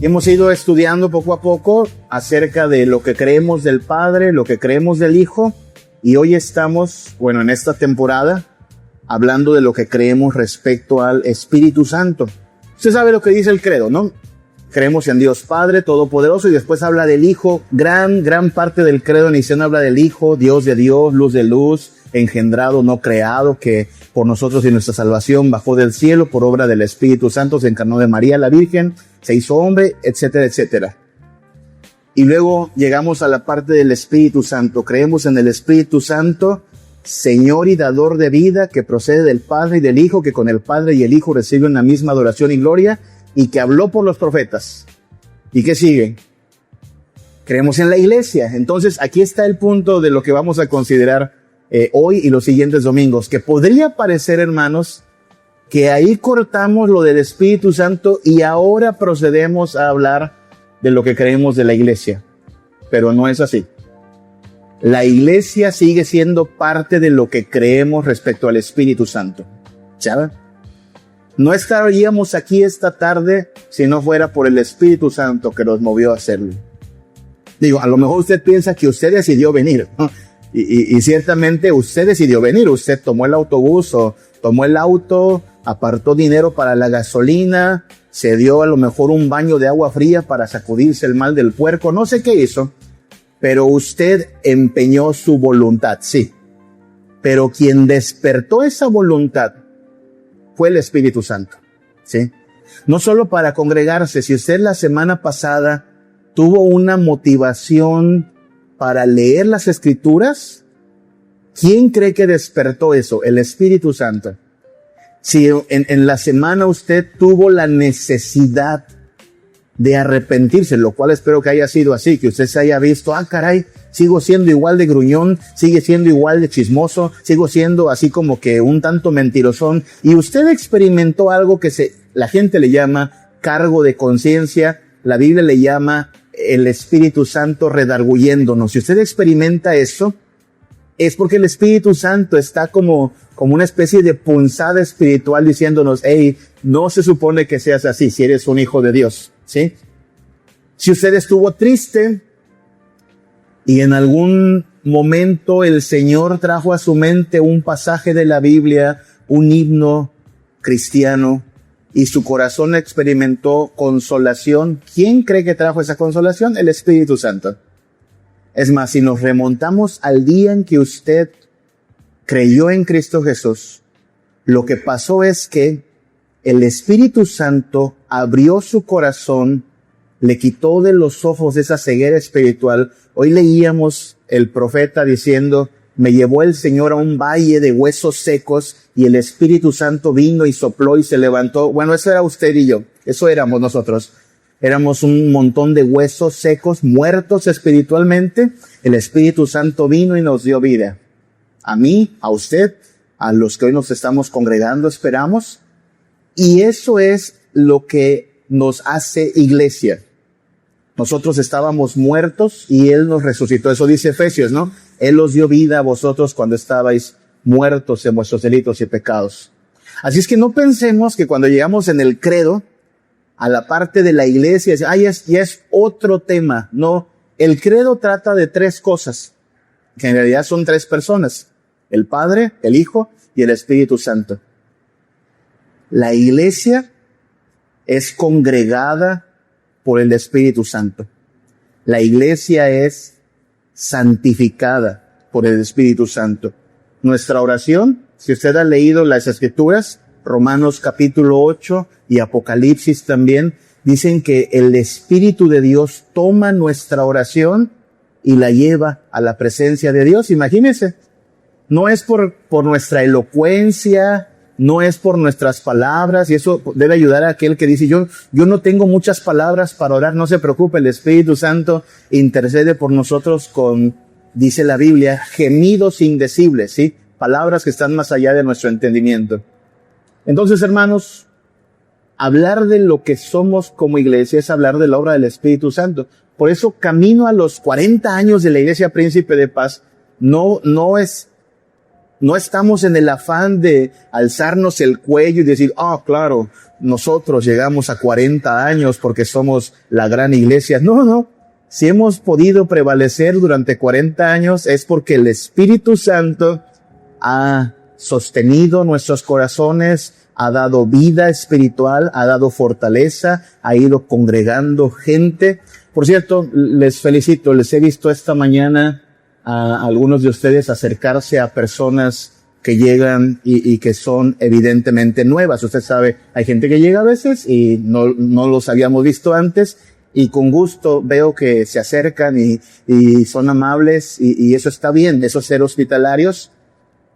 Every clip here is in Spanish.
Hemos ido estudiando poco a poco acerca de lo que creemos del Padre, lo que creemos del Hijo, y hoy estamos, en esta temporada, hablando de lo que creemos respecto al Espíritu Santo. Usted sabe lo que dice el credo, ¿no? Creemos en Dios Padre Todopoderoso, y después habla del Hijo. Gran parte del credo niceno habla del Hijo, Dios de Dios, luz de luz, engendrado, no creado, que por nosotros y nuestra salvación bajó del cielo por obra del Espíritu Santo, se encarnó de María la Virgen, se hizo hombre, etcétera, etcétera. Y luego llegamos a la parte del Espíritu Santo. Creemos en el Espíritu Santo, Señor y dador de vida, que procede del Padre y del Hijo, que con el Padre y el Hijo reciben la misma adoración y gloria, y que habló por los profetas. ¿Y qué sigue? Creemos en la Iglesia. Entonces, aquí está el punto de lo que vamos a considerar hoy y los siguientes domingos, que podría parecer, hermanos, que ahí cortamos lo del Espíritu Santo y ahora procedemos a hablar de lo que creemos de la Iglesia. Pero no es así. La Iglesia sigue siendo parte de lo que creemos respecto al Espíritu Santo. ¿Saben? No estaríamos aquí esta tarde si no fuera por el Espíritu Santo que nos movió a hacerlo. Digo, a lo mejor usted piensa que usted decidió venir, ¿no? Y ciertamente usted decidió venir. Usted tomó el autobús o tomó el auto, apartó dinero para la gasolina, se dio a lo mejor un baño de agua fría para sacudirse el mal del puerco, no sé qué hizo, pero usted empeñó su voluntad, sí. Pero quien despertó esa voluntad fue el Espíritu Santo, ¿sí? No solo para congregarse. Si usted la semana pasada tuvo una motivación para leer las Escrituras, ¿quién cree que despertó eso? El Espíritu Santo. Si en la semana usted tuvo la necesidad de arrepentirse, lo cual espero que haya sido así, que usted se haya visto, caray, sigo siendo igual de gruñón, sigue siendo igual de chismoso, sigo siendo así como que un tanto mentirosón, y usted experimentó algo que la gente le llama cargo de conciencia, la Biblia le llama el Espíritu Santo redarguyéndonos. Si usted experimenta eso, es porque el Espíritu Santo está como una especie de punzada espiritual diciéndonos, hey, no se supone que seas así si eres un hijo de Dios, ¿sí? Si usted estuvo triste y en algún momento el Señor trajo a su mente un pasaje de la Biblia, un himno cristiano, y su corazón experimentó consolación, ¿quién cree que trajo esa consolación? El Espíritu Santo. Es más, si nos remontamos al día en que usted creyó en Cristo Jesús, lo que pasó es que el Espíritu Santo abrió su corazón, le quitó de los ojos esa ceguera espiritual. Hoy leíamos el profeta diciendo, me llevó el Señor a un valle de huesos secos y el Espíritu Santo vino y sopló y se levantó. Bueno, eso era usted y yo, eso éramos nosotros. Éramos un montón de huesos secos, muertos espiritualmente. El Espíritu Santo vino y nos dio vida. A mí, a usted, a los que hoy nos estamos congregando, esperamos. Y eso es lo que nos hace iglesia. Nosotros estábamos muertos y Él nos resucitó. Eso dice Efesios, ¿no? Él os dio vida a vosotros cuando estabais muertos en vuestros delitos y pecados. Así es que no pensemos que cuando llegamos en el credo, a la parte de la iglesia, ya es otro tema. No, el credo trata de tres cosas, que en realidad son tres personas: el Padre, el Hijo y el Espíritu Santo. La iglesia es congregada por el Espíritu Santo. La iglesia es santificada por el Espíritu Santo. Nuestra oración, si usted ha leído las Escrituras, Romanos capítulo 8 y Apocalipsis también, dicen que el Espíritu de Dios toma nuestra oración y la lleva a la presencia de Dios. Imagínense, no es por nuestra elocuencia, no es por nuestras palabras, y eso debe ayudar a aquel que dice, yo no tengo muchas palabras para orar. No se preocupe, el Espíritu Santo intercede por nosotros con, dice la Biblia, gemidos indecibles, ¿sí? Palabras que están más allá de nuestro entendimiento. Entonces, hermanos, hablar de lo que somos como iglesia es hablar de la obra del Espíritu Santo. Por eso, camino a los 40 años de la Iglesia Príncipe de Paz, no No estamos en el afán de alzarnos el cuello y decir, claro, nosotros llegamos a 40 años porque somos la gran iglesia. No. Si hemos podido prevalecer durante 40 años es porque el Espíritu Santo ha sostenido nuestros corazones, ha dado vida espiritual, ha dado fortaleza, ha ido congregando gente. Por cierto, les felicito, les he visto esta mañana a algunos de ustedes acercarse a personas que llegan y que son evidentemente nuevas. Usted sabe, hay gente que llega a veces y no los habíamos visto antes, y con gusto veo que se acercan y son amables, y eso está bien, eso es ser hospitalarios.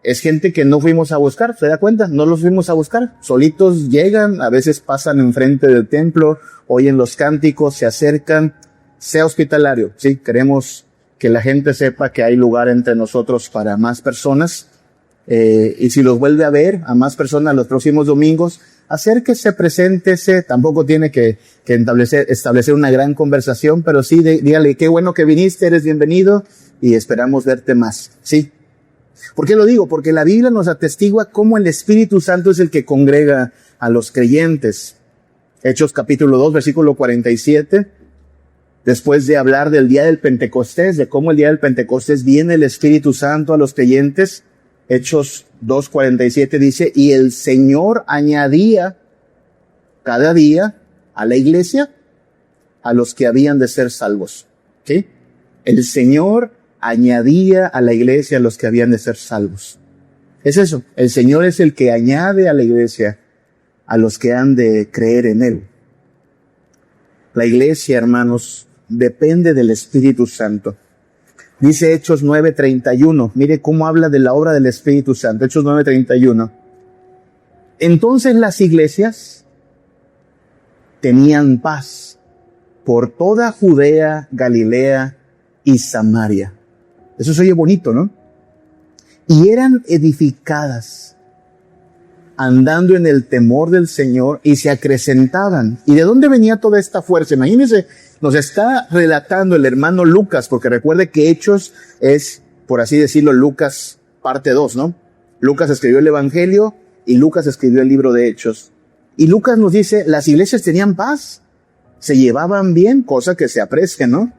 Es gente que no fuimos a buscar, ¿se da cuenta? No los fuimos a buscar. Solitos llegan, a veces pasan enfrente del templo, oyen los cánticos, se acercan. Sea hospitalario, sí, queremos que la gente sepa que hay lugar entre nosotros para más personas. Y si los vuelve a ver, a más personas los próximos domingos, acérquese, preséntese. Tampoco tiene que establecer una gran conversación, pero sí, dígale, qué bueno que viniste, eres bienvenido y esperamos verte más, ¿sí? ¿Por qué lo digo? Porque la Biblia nos atestigua cómo el Espíritu Santo es el que congrega a los creyentes. Hechos capítulo 2, versículo 47. Después de hablar del día del Pentecostés, de cómo el día del Pentecostés viene el Espíritu Santo a los creyentes, Hechos 2:47 dice, y el Señor añadía cada día a la iglesia a los que habían de ser salvos. ¿Sí? El Señor añadía a la iglesia a los que habían de ser salvos. Es eso, el Señor es el que añade a la iglesia a los que han de creer en Él. La iglesia, hermanos, depende del Espíritu Santo. Dice Hechos 9:31, mire cómo habla de la obra del Espíritu Santo, Hechos 9:31. Entonces las iglesias tenían paz por toda Judea, Galilea y Samaria. Eso se oye bonito, ¿no? Y eran edificadas, andando en el temor del Señor, y se acrecentaban. ¿Y de dónde venía toda esta fuerza? Imagínense, nos está relatando el hermano Lucas, porque recuerde que Hechos es, por así decirlo, Lucas parte 2, ¿no? Lucas escribió el Evangelio y Lucas escribió el libro de Hechos. Y Lucas nos dice, las iglesias tenían paz, se llevaban bien, cosa que se aprecia, ¿no?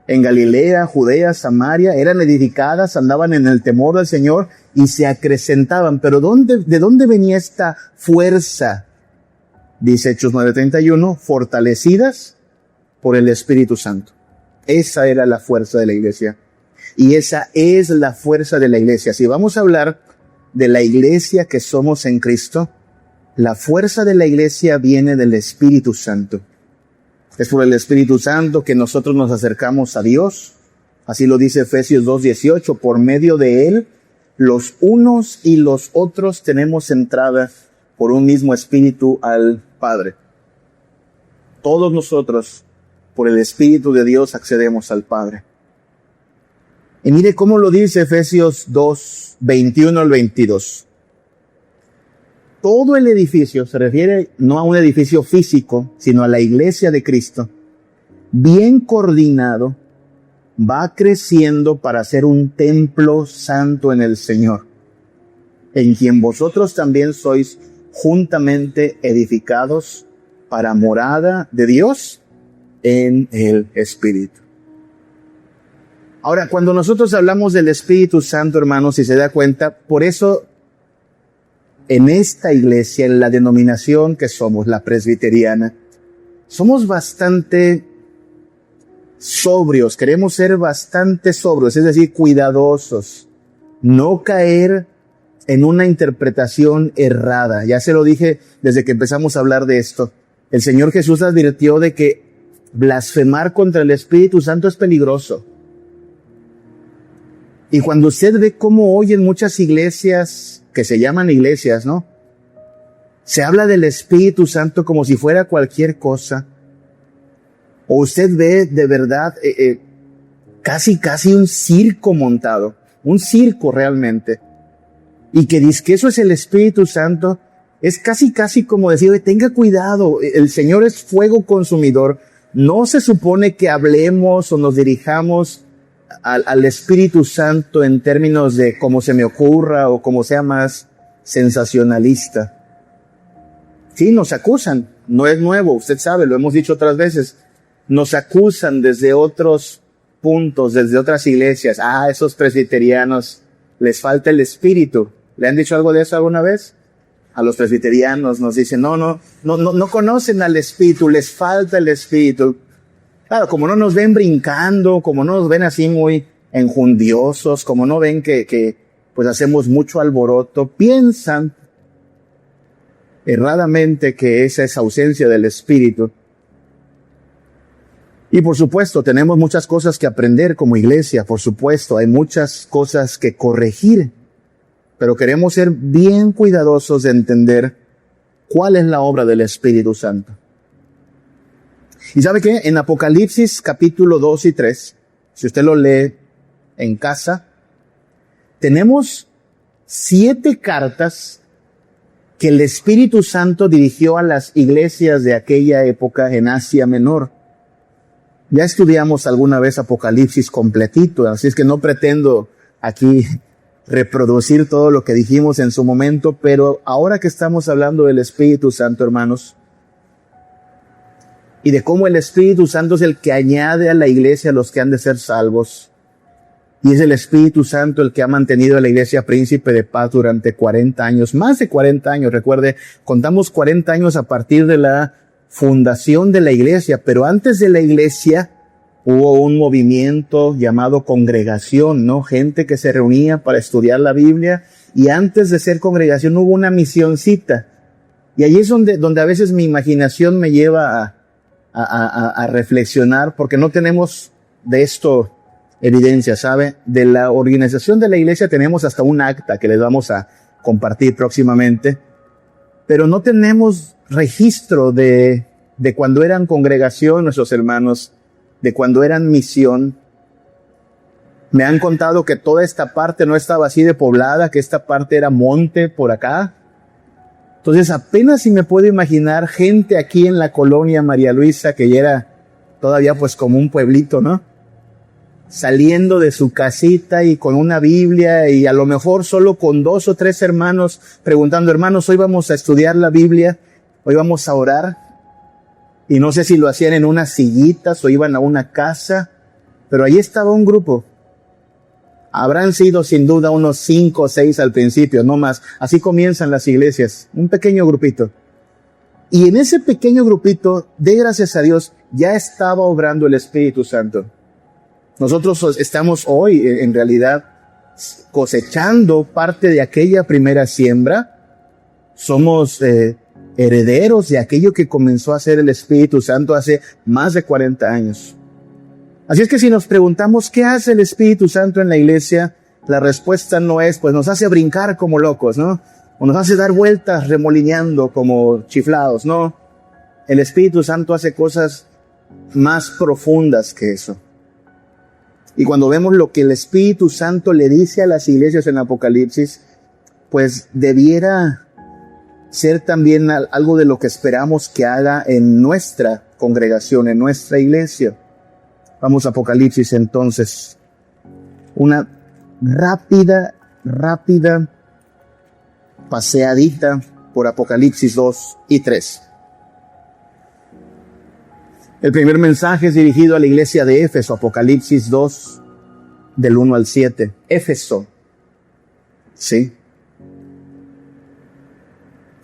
En Galilea, Judea, Samaria, eran edificadas, andaban en el temor del Señor y se acrecentaban. Pero ¿de dónde venía esta fuerza? Dice Hechos 9:31, fortalecidas por el Espíritu Santo. Esa era la fuerza de la iglesia. Y esa es la fuerza de la iglesia. Si vamos a hablar de la iglesia que somos en Cristo, la fuerza de la iglesia viene del Espíritu Santo. Es por el Espíritu Santo que nosotros nos acercamos a Dios. Así lo dice Efesios 2:18. Por medio de Él, los unos y los otros tenemos entrada por un mismo Espíritu al Padre. Todos nosotros, por el Espíritu de Dios, accedemos al Padre. Y mire cómo lo dice Efesios 2:21 al 22. Todo el edificio, se refiere no a un edificio físico, sino a la iglesia de Cristo, bien coordinado, va creciendo para ser un templo santo en el Señor, en quien vosotros también sois juntamente edificados para morada de Dios en el Espíritu. Ahora, cuando nosotros hablamos del Espíritu Santo, hermanos, si se da cuenta, por eso en esta iglesia, en la denominación que somos, la presbiteriana, somos bastante sobrios, queremos ser bastante sobrios, es decir, cuidadosos, no caer en una interpretación errada. Ya se lo dije desde que empezamos a hablar de esto. El Señor Jesús advirtió de que blasfemar contra el Espíritu Santo es peligroso. Y cuando usted ve cómo hoy en muchas iglesias, que se llaman iglesias, ¿no? Se habla del Espíritu Santo como si fuera cualquier cosa. O usted ve de verdad casi un circo montado. Un circo realmente. Y que dice que eso es el Espíritu Santo. Es casi como decir, tenga cuidado, el Señor es fuego consumidor. No se supone que hablemos o nos dirijamos al Espíritu Santo en términos de cómo se me ocurra o como sea más sensacionalista. Sí, nos acusan, no es nuevo, usted sabe, lo hemos dicho otras veces. Nos acusan desde otros puntos, desde otras iglesias. Esos presbiterianos, les falta el Espíritu. ¿Le han dicho algo de eso alguna vez? A los presbiterianos nos dicen, no conocen al Espíritu, les falta el Espíritu. Claro, como no nos ven brincando, como no nos ven así muy enjundiosos, como no ven que pues hacemos mucho alboroto, piensan erradamente que esa es ausencia del Espíritu. Y por supuesto, tenemos muchas cosas que aprender como iglesia, por supuesto, hay muchas cosas que corregir, pero queremos ser bien cuidadosos de entender cuál es la obra del Espíritu Santo. ¿Y sabe qué? En Apocalipsis capítulo 2 y 3, si usted lo lee en casa, tenemos 7 cartas que el Espíritu Santo dirigió a las iglesias de aquella época en Asia Menor. Ya estudiamos alguna vez Apocalipsis completito, así es que no pretendo aquí reproducir todo lo que dijimos en su momento, pero ahora que estamos hablando del Espíritu Santo, hermanos, y de cómo el Espíritu Santo es el que añade a la iglesia a los que han de ser salvos, y es el Espíritu Santo el que ha mantenido a la iglesia príncipe de paz durante 40 años, más de 40 años, recuerde, contamos 40 años a partir de la fundación de la iglesia, pero antes de la iglesia hubo un movimiento llamado congregación, ¿no? Gente que se reunía para estudiar la Biblia, y antes de ser congregación hubo una misioncita. Y allí es donde a veces mi imaginación me lleva a reflexionar, porque no tenemos de esto evidencia, ¿sabe? De la organización de la iglesia tenemos hasta un acta que les vamos a compartir próximamente, pero no tenemos registro de cuando eran congregación nuestros hermanos, de cuando eran misión. Me han contado que toda esta parte no estaba así de poblada, que esta parte era monte por acá. Entonces apenas si me puedo imaginar gente aquí en la colonia María Luisa, que ya era todavía pues como un pueblito, ¿no? Saliendo de su casita y con una Biblia, y a lo mejor solo con 2 o 3 hermanos preguntando, hermanos, hoy vamos a estudiar la Biblia, hoy vamos a orar. Y no sé si lo hacían en unas sillitas o iban a una casa, pero ahí estaba un grupo. Habrán sido sin duda unos 5 o 6 al principio, no más. Así comienzan las iglesias, un pequeño grupito. Y en ese pequeño grupito, de gracias a Dios, ya estaba obrando el Espíritu Santo. Nosotros estamos hoy, en realidad, cosechando parte de aquella primera siembra. Somos herederos de aquello que comenzó a hacer el Espíritu Santo hace más de 40 años. Así es que si nos preguntamos qué hace el Espíritu Santo en la iglesia, la respuesta no es, pues nos hace brincar como locos, ¿no? O nos hace dar vueltas remolineando como chiflados, no. El Espíritu Santo hace cosas más profundas que eso. Y cuando vemos lo que el Espíritu Santo le dice a las iglesias en Apocalipsis, pues debiera ser también algo de lo que esperamos que haga en nuestra congregación, en nuestra iglesia. Vamos a Apocalipsis entonces. Una rápida paseadita por Apocalipsis 2 y 3. El primer mensaje es dirigido a la iglesia de Éfeso, Apocalipsis 2, del 1 al 7. Éfeso. Sí.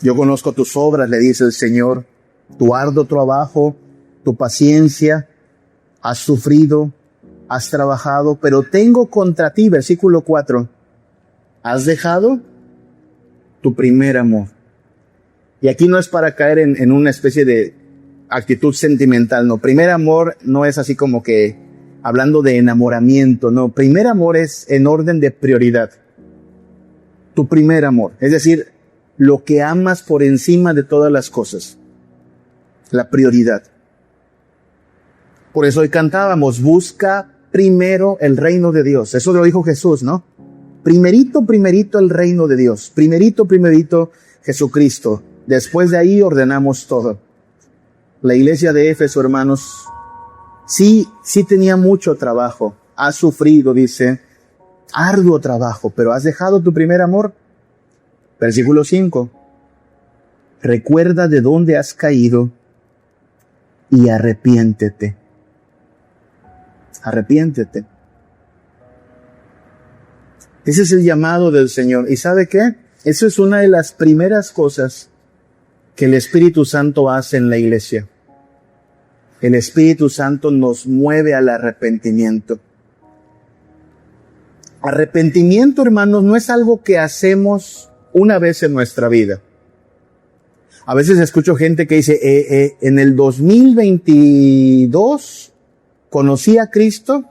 Yo conozco tus obras, le dice el Señor, tu arduo trabajo, tu paciencia, has sufrido, has trabajado, pero tengo contra ti, versículo 4, has dejado tu primer amor. Y aquí no es para caer en una especie de actitud sentimental, no. Primer amor no es así como que hablando de enamoramiento, no. Primer amor es en orden de prioridad. Tu primer amor, es decir, lo que amas por encima de todas las cosas. La prioridad. Por eso hoy cantábamos, busca primero el reino de Dios. Eso lo dijo Jesús, ¿no? Primerito el reino de Dios. Primerito Jesucristo. Después de ahí ordenamos todo. La iglesia de Éfeso, hermanos, sí tenía mucho trabajo. has sufrido, dice, arduo trabajo, pero has dejado tu primer amor. Versículo 5. Recuerda de dónde has caído y arrepiéntete. Arrepiéntete. Ese es el llamado del Señor. ¿Y sabe qué? Eso es una de las primeras cosas que el Espíritu Santo hace en la iglesia. El Espíritu Santo nos mueve al arrepentimiento. Arrepentimiento, hermanos, no es algo que hacemos una vez en nuestra vida. A veces escucho gente que dice, en el 2022 conocí a Cristo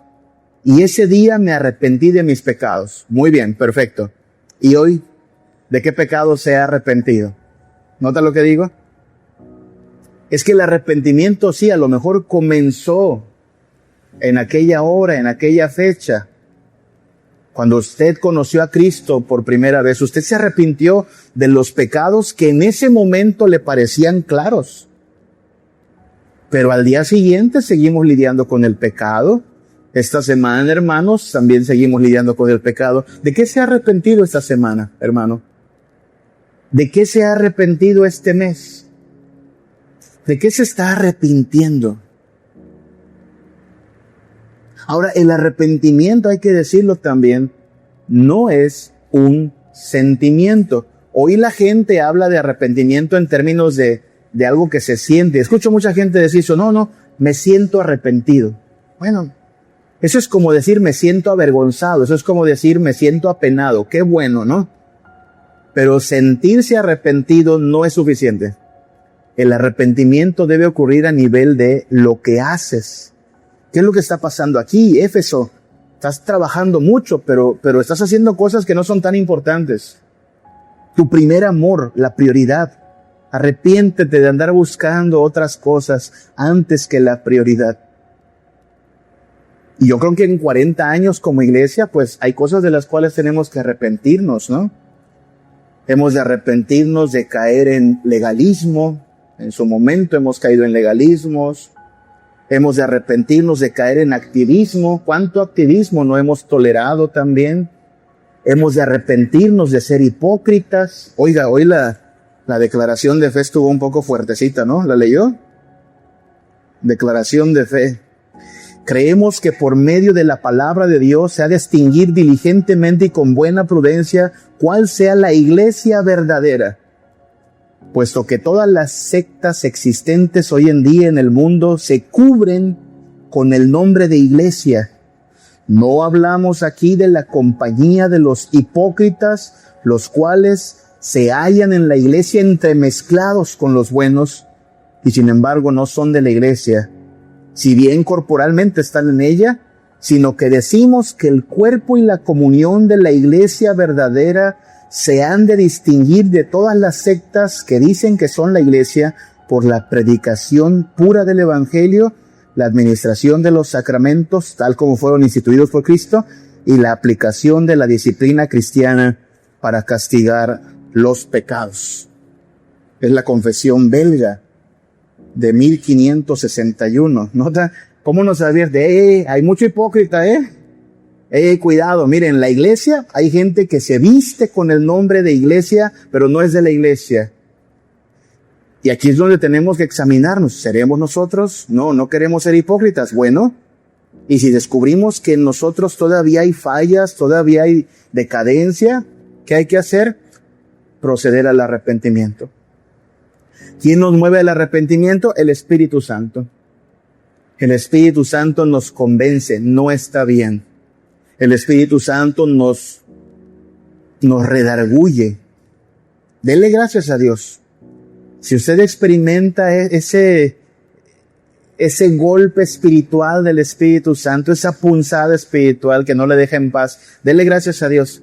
y ese día me arrepentí de mis pecados. Muy bien, perfecto. ¿Y hoy de qué pecado se ha arrepentido? ¿Nota lo que digo? Es que el arrepentimiento sí, a lo mejor comenzó en aquella hora, en aquella fecha. Cuando usted conoció a Cristo por primera vez, usted se arrepintió de los pecados que en ese momento le parecían claros. Pero al día siguiente seguimos lidiando con el pecado. Esta semana, hermanos, también seguimos lidiando con el pecado. ¿De qué se ha arrepentido esta semana, hermano? ¿De qué se ha arrepentido este mes? ¿De qué se está arrepintiendo? Ahora, el arrepentimiento, hay que decirlo también, no es un sentimiento. Hoy la gente habla de arrepentimiento en términos de algo que se siente. Escucho mucha gente decir eso, no, me siento arrepentido. Bueno, eso es como decir me siento avergonzado, eso es como decir me siento apenado. Qué bueno, ¿no? Pero sentirse arrepentido no es suficiente. El arrepentimiento debe ocurrir a nivel de lo que haces. ¿Qué es lo que está pasando aquí? Éfeso, estás trabajando mucho, pero estás haciendo cosas que no son tan importantes. Tu primer amor, la prioridad. Arrepiéntete de andar buscando otras cosas antes que la prioridad. Y yo creo que en 40 años como iglesia, pues hay cosas de las cuales tenemos que arrepentirnos, ¿no? Hemos de arrepentirnos de caer en legalismo. En su momento hemos caído en legalismos. Hemos de arrepentirnos de caer en activismo. ¿Cuánto activismo no hemos tolerado también? Hemos de arrepentirnos de ser hipócritas. Oiga, hoy la declaración de fe estuvo un poco fuertecita, ¿no? ¿La leyó? Declaración de fe. Creemos que por medio de la palabra de Dios se ha de distinguir diligentemente y con buena prudencia cuál sea la iglesia verdadera, puesto que todas las sectas existentes hoy en día en el mundo se cubren con el nombre de iglesia. No hablamos aquí de la compañía de los hipócritas, los cuales se hallan en la iglesia entremezclados con los buenos y sin embargo no son de la iglesia, si bien corporalmente están en ella, sino que decimos que el cuerpo y la comunión de la iglesia verdadera se han de distinguir de todas las sectas que dicen que son la iglesia por la predicación pura del evangelio, la administración de los sacramentos tal como fueron instituidos por Cristo y la aplicación de la disciplina cristiana para castigar los pecados. Es la confesión belga de 1561. ¿Nota cómo nos advierte? Hay mucho hipócrita, cuidado, miren, la iglesia, hay gente que se viste con el nombre de iglesia, pero no es de la iglesia. Y aquí es donde tenemos que examinarnos. ¿Seremos nosotros? No queremos ser hipócritas. Bueno, y si descubrimos que en nosotros todavía hay fallas, todavía hay decadencia, ¿qué hay que hacer? Proceder al arrepentimiento. ¿Quién nos mueve al arrepentimiento? El Espíritu Santo. El Espíritu Santo nos convence, no está bien. El Espíritu Santo nos redarguye. Dele gracias a Dios. Si usted experimenta ese golpe espiritual del Espíritu Santo, esa punzada espiritual que no le deja en paz, dele gracias a Dios.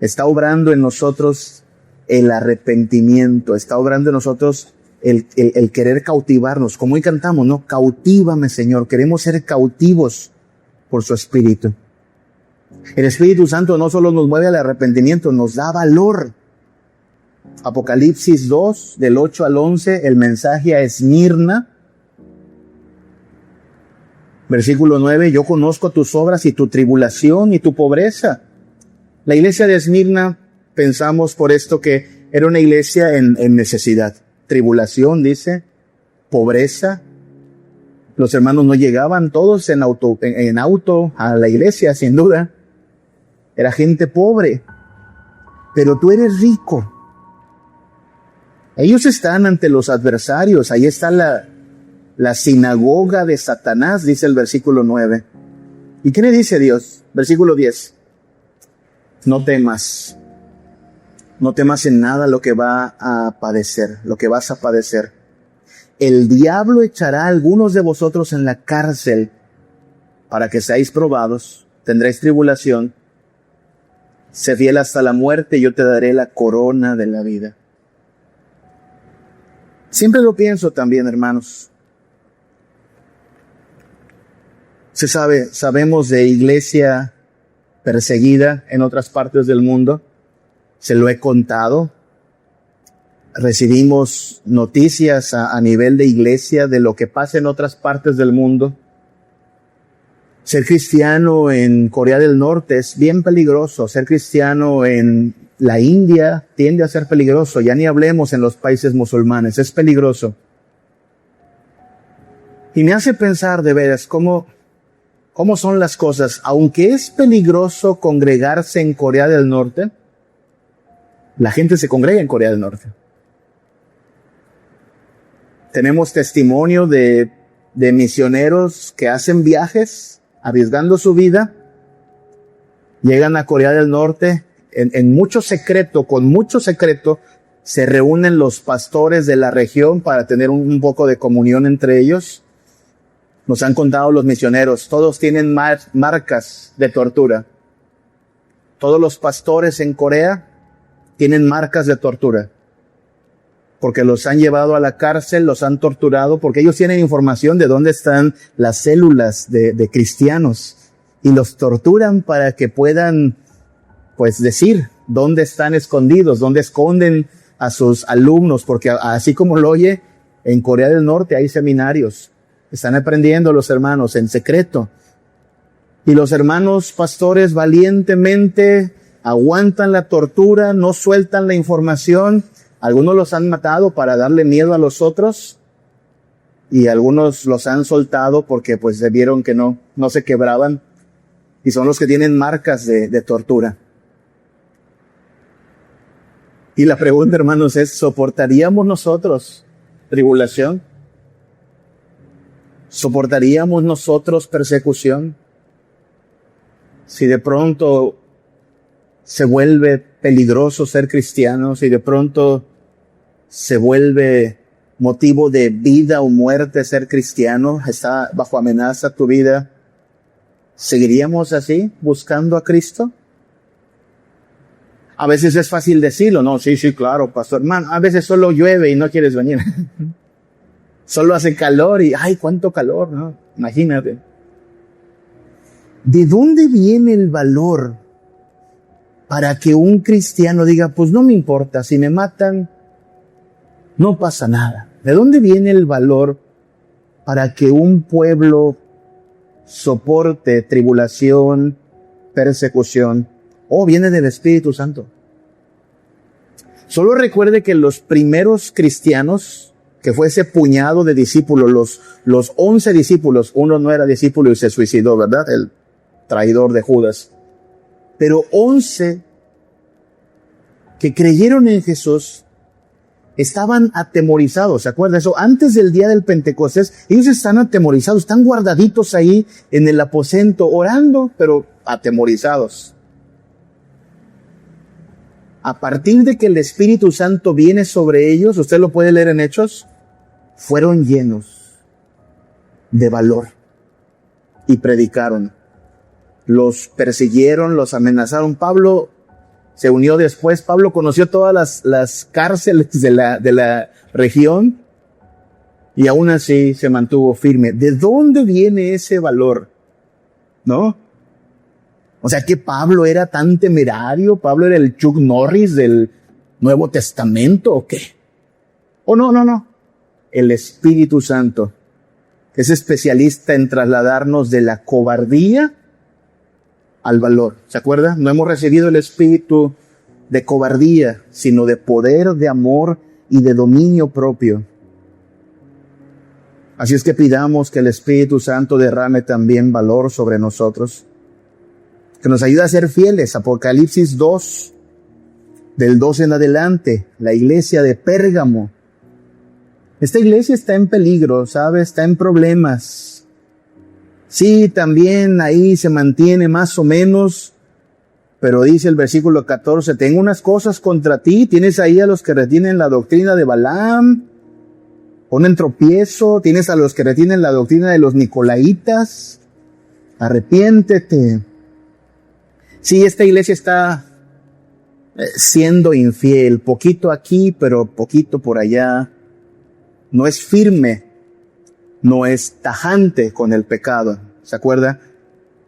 Está obrando en nosotros el arrepentimiento, está obrando en nosotros el querer cautivarnos, como hoy cantamos, ¿no? Cautívame, Señor. Queremos ser cautivos por su Espíritu. El Espíritu Santo no solo nos mueve al arrepentimiento, nos da valor. Apocalipsis 2, del 8 al 11, el mensaje a Esmirna. Versículo 9, yo conozco tus obras y tu tribulación y tu pobreza. La iglesia de Esmirna, pensamos por esto que era una iglesia en necesidad. Tribulación, dice, pobreza. Los hermanos no llegaban todos en auto a la iglesia, sin duda. Era gente pobre. Pero tú eres rico. Ellos están ante los adversarios. Ahí está la sinagoga de Satanás, dice el versículo 9. ¿Y qué le dice Dios? Versículo 10. No temas. No temas en nada lo que va a padecer, lo que vas a padecer. El diablo echará a algunos de vosotros en la cárcel para que seáis probados. Tendréis tribulación. Sé fiel hasta la muerte y yo te daré la corona de la vida. Siempre lo pienso también, hermanos. Sabemos de iglesia perseguida en otras partes del mundo. Se lo he contado. Recibimos noticias a nivel de iglesia de lo que pasa en otras partes del mundo. Ser cristiano en Corea del Norte es bien peligroso. Ser cristiano en la India tiende a ser peligroso. Ya ni hablemos en los países musulmanes. Es peligroso. Y me hace pensar de veras cómo son las cosas. Aunque es peligroso congregarse en Corea del Norte, la gente se congrega en Corea del Norte. Tenemos testimonio de misioneros que hacen viajes arriesgando su vida, llegan a Corea del Norte, en mucho secreto, con mucho secreto, se reúnen los pastores de la región para tener un poco de comunión entre ellos. Nos han contado los misioneros, todos tienen marcas de tortura. Todos los pastores en Corea tienen marcas de tortura, porque los han llevado a la cárcel, los han torturado, porque ellos tienen información de dónde están las células de cristianos, y los torturan para que puedan, pues, decir dónde están escondidos, dónde esconden a sus alumnos, porque así como lo oye, en Corea del Norte hay seminarios, están aprendiendo los hermanos en secreto, y los hermanos pastores valientemente aguantan la tortura, no sueltan la información. Algunos los han matado para darle miedo a los otros, y algunos los han soltado porque pues se vieron que no se quebraban, y son los que tienen marcas de tortura. Y la pregunta, hermanos, es, ¿soportaríamos nosotros tribulación? ¿Soportaríamos nosotros persecución? Si de pronto se vuelve peligroso ser cristiano, si de pronto se vuelve motivo de vida o muerte ser cristiano, está bajo amenaza tu vida, ¿seguiríamos así, buscando a Cristo? A veces es fácil decirlo, no, sí, claro, pastor, hermano, a veces solo llueve y no quieres venir. Solo hace calor y, ay, cuánto calor, ¿no? Imagínate. ¿De dónde viene el valor para que un cristiano diga, pues no me importa, si me matan, no pasa nada? ¿De dónde viene el valor para que un pueblo soporte tribulación, persecución? Viene del Espíritu Santo. Solo recuerde que los primeros cristianos, que fue ese puñado de discípulos, los 11 discípulos, uno no era discípulo y se suicidó, ¿verdad? El traidor de Judas. Pero 11 que creyeron en Jesús estaban atemorizados, ¿se acuerdan eso? Antes del día del Pentecostés, ellos están atemorizados, están guardaditos ahí en el aposento, orando, pero atemorizados. A partir de que el Espíritu Santo viene sobre ellos, usted lo puede leer en Hechos, fueron llenos de valor y predicaron. Los persiguieron, los amenazaron. Pablo se unió después. Pablo conoció todas las cárceles de la región y aún así se mantuvo firme. ¿De dónde viene ese valor? ¿No? O sea, que Pablo era tan temerario, Pablo era el Chuck Norris del Nuevo Testamento, ¿o qué? No. El Espíritu Santo Es especialista en trasladarnos de la cobardía al valor. ¿Se acuerda? No hemos recibido el espíritu de cobardía, sino de poder, de amor y de dominio propio. Así es que pidamos que el Espíritu Santo derrame también valor sobre nosotros, que nos ayude a ser fieles. Apocalipsis 2, del 2 en adelante, la iglesia de Pérgamo. Esta iglesia está en peligro, ¿sabe? Está en problemas. Sí, también ahí se mantiene más o menos, pero dice el versículo 14, tengo unas cosas contra ti. Tienes ahí a los que retienen la doctrina de Balaam, ponen tropiezo. Tienes a los que retienen la doctrina de los Nicolaitas. Arrepiéntete. Sí, esta iglesia está siendo infiel, poquito aquí, pero poquito por allá. No es firme, no es tajante con el pecado. ¿Se acuerda?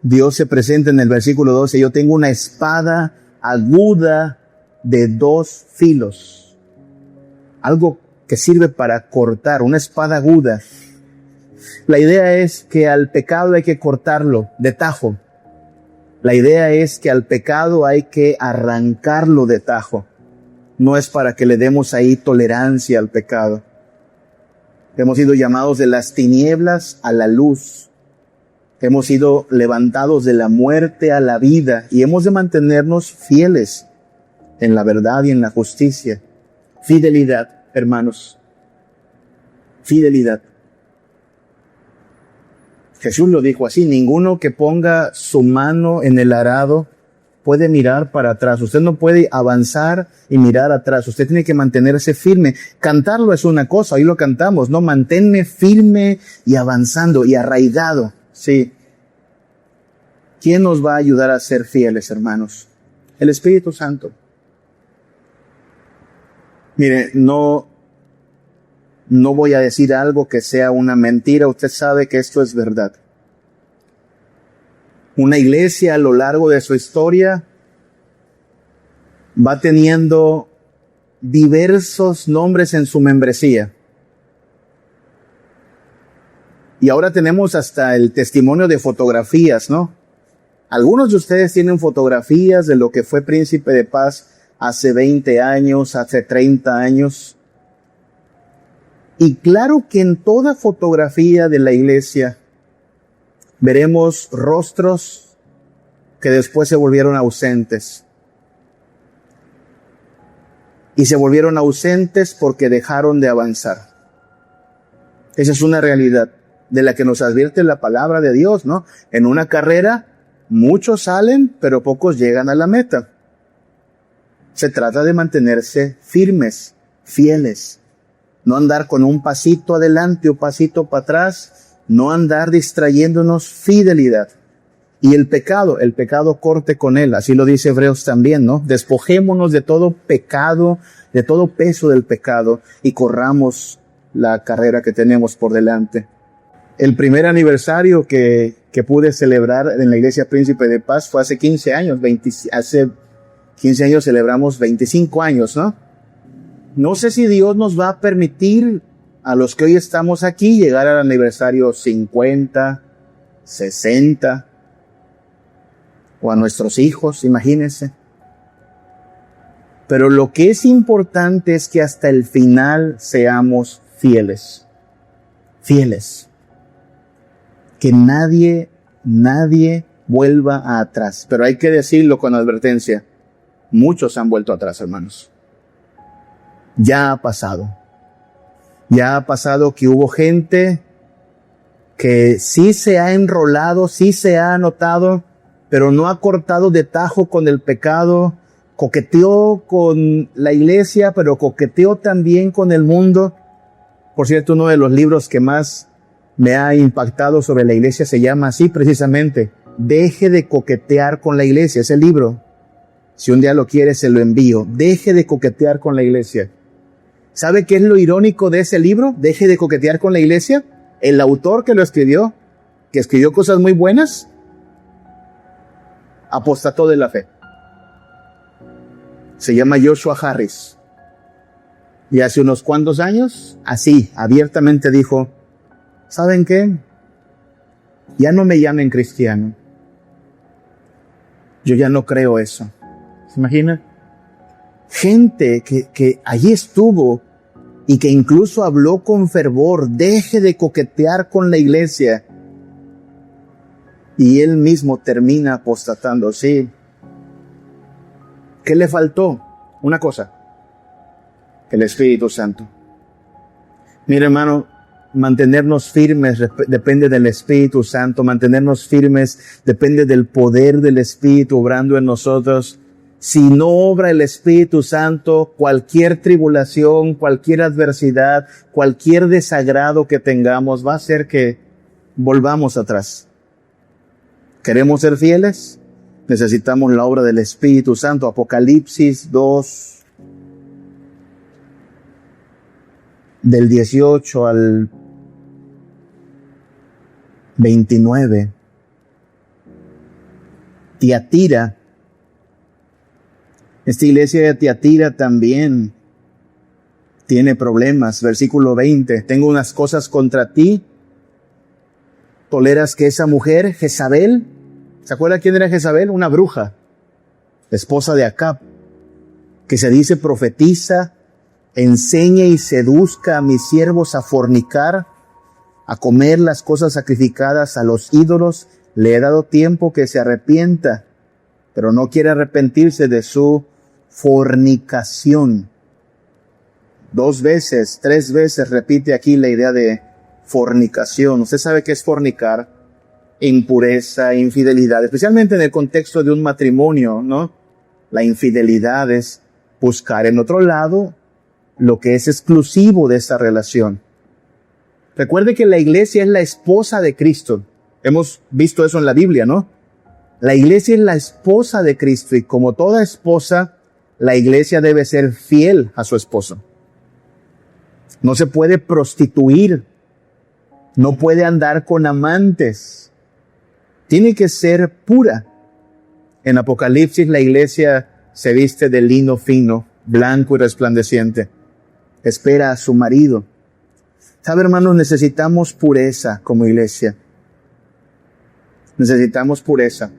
Dios se presenta en el versículo 12, yo tengo una espada aguda de 2 filos. Algo que sirve para cortar, una espada aguda. La idea es que al pecado hay que cortarlo de tajo. La idea es que al pecado hay que arrancarlo de tajo. No es para que le demos ahí tolerancia al pecado. Hemos sido llamados de las tinieblas a la luz. Hemos sido levantados de la muerte a la vida y hemos de mantenernos fieles en la verdad y en la justicia. Fidelidad, hermanos. Fidelidad. Jesús lo dijo así, ninguno que ponga su mano en el arado puede mirar para atrás. Usted no puede avanzar y mirar atrás. Usted tiene que mantenerse firme. Cantarlo es una cosa, ahí lo cantamos, ¿no? Manténme firme y avanzando y arraigado. Sí. ¿Quién nos va a ayudar a ser fieles, hermanos? El Espíritu Santo. Mire, no voy a decir algo que sea una mentira. Usted sabe que esto es verdad. Una iglesia a lo largo de su historia va teniendo diversos nombres en su membresía. Y ahora tenemos hasta el testimonio de fotografías, ¿no? Algunos de ustedes tienen fotografías de lo que fue Príncipe de Paz hace 20 años, hace 30 años. Y claro que en toda fotografía de la iglesia veremos rostros que después se volvieron ausentes. Y se volvieron ausentes porque dejaron de avanzar. Esa es una realidad de la que nos advierte la palabra de Dios, ¿no? En una carrera, muchos salen, pero pocos llegan a la meta. Se trata de mantenerse firmes, fieles. No andar con un pasito adelante o pasito para atrás. No andar distrayéndonos, fidelidad. Y el pecado corte con él. Así lo dice Hebreos también, ¿no? Despojémonos de todo pecado, de todo peso del pecado y corramos la carrera que tenemos por delante. El primer aniversario que pude celebrar en la Iglesia Príncipe de Paz fue hace 15 años. Hace 15 años celebramos 25 años, ¿no? No sé si Dios nos va a permitir a los que hoy estamos aquí llegar al aniversario 50, 60, o a nuestros hijos, imagínense. Pero lo que es importante es que hasta el final seamos fieles. Fieles. Que nadie vuelva atrás. Pero hay que decirlo con advertencia. Muchos han vuelto atrás, hermanos. Ya ha pasado. Ya ha pasado que hubo gente que sí se ha enrolado, sí se ha anotado, pero no ha cortado de tajo con el pecado, coqueteó con la iglesia, pero coqueteó también con el mundo. Por cierto, uno de los libros que más me ha impactado sobre la iglesia se llama así precisamente, Deje de coquetear con la iglesia. Ese libro, si un día lo quiere, se lo envío. Deje de coquetear con la iglesia. ¿Sabe qué es lo irónico de ese libro? Deje de coquetear con la iglesia. El autor que lo escribió, que escribió cosas muy buenas, apostató de la fe. Se llama Joshua Harris. Y hace unos cuantos años, así, abiertamente dijo, ¿saben qué? Ya no me llamen cristiano. Yo ya no creo eso. ¿Se imagina? Gente que allí estuvo y que incluso habló con fervor, deje de coquetear con la iglesia. Y él mismo termina apostatando. Sí. ¿Qué le faltó? Una cosa. El Espíritu Santo. Mira, hermano, mantenernos firmes depende del Espíritu Santo. Mantenernos firmes depende del poder del Espíritu obrando en nosotros. Si no obra el Espíritu Santo, cualquier tribulación, cualquier adversidad, cualquier desagrado que tengamos va a hacer que volvamos atrás. ¿Queremos ser fieles? Necesitamos la obra del Espíritu Santo. Apocalipsis 2, del 18 al 29. Tiatira. Esta iglesia de Tiatira también tiene problemas. Versículo 20. Tengo unas cosas contra ti. Toleras que esa mujer, Jezabel, ¿se acuerda quién era Jezabel? Una bruja, esposa de Acab, que se dice profetiza, enseña y seduzca a mis siervos a fornicar, a comer las cosas sacrificadas a los ídolos. Le he dado tiempo que se arrepienta, pero no quiere arrepentirse de su fornicación. 2 veces, 3 veces repite aquí la idea de fornicación. Usted sabe qué es fornicar: impureza, infidelidad, especialmente en el contexto de un matrimonio, ¿no? La infidelidad es buscar en otro lado lo que es exclusivo de esa relación. Recuerde que la iglesia es la esposa de Cristo. Hemos visto eso en la Biblia, ¿no? La iglesia es la esposa de Cristo y como toda esposa, la iglesia debe ser fiel a su esposo. No se puede prostituir. No puede andar con amantes. Tiene que ser pura. En Apocalipsis la iglesia se viste de lino fino, blanco y resplandeciente. Espera a su marido. ¿Sabe, hermanos? Necesitamos pureza como iglesia. Necesitamos pureza.